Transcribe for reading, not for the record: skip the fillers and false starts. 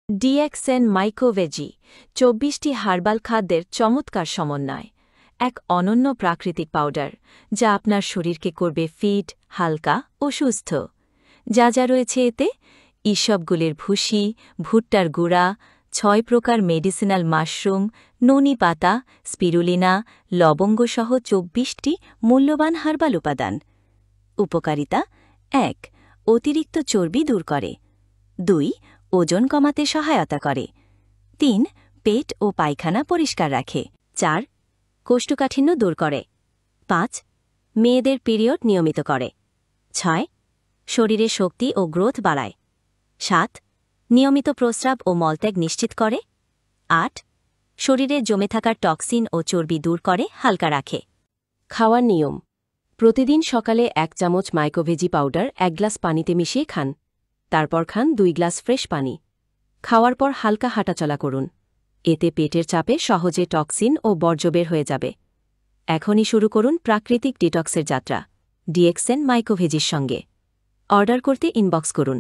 DXN মাইক্রোভেজি ২৪টি herbal খাদ্যের চমৎকার সমন্বয়, এক অনন্য প্রাকৃতিক পাউডার যা আপনার শরীরকে করবে ফিট, হালকা ও সুস্থ। যা যা রয়েছে এতে: ইসবগুলির ভুসি, ভুট্টার গুঁড়া, ৬ প্রকার মেডিসিনাল মাশরুম, ননি পাতা, স্পিরুলিনা, লবঙ্গসহ ২৪টি মূল্যবান হার্বাল উপাদান। উপকারিতা: ১. অতিরিক্ত চর্বি দূর করে। ২. ওজন কমাতে সহায়তা করে। ৩. পেট ও পায়খানা পরিষ্কার রাখে। ৪. কোষ্ঠকাঠিন্য দূর করে। ৫. মেয়েদের পিরিয়ড নিয়মিত করে। ৬. শরীরে শক্তি ও গ্রোথ বাড়ায়। ৭. নিয়মিত প্রস্রাব ও মলত্যাগ নিশ্চিত করে। ৮. শরীরে জমে থাকা টক্সিন ও চর্বি দূর করে হালকা রাখে। খাওয়ার নিয়ম: প্রতিদিন সকালে ১ চামচ মাইক্রোভেজি পাউডার ১ গ্লাস পানিতে মিশিয়ে খান। তারপর খান ২ গ্লাস ফ্রেশ পানি। খাওয়ার পর হালকা হাঁটাচলা করুন। এতে পেটের চাপে সহজে টক্সিন ও বর্জ্য বের হয়ে যাবে। এখনই শুরু করুন প্রাকৃতিক ডিটক্সের যাত্রা ডিএক্সএন মাইক্রোভেজির সঙ্গে। অর্ডার করতে ইনবক্স করুন।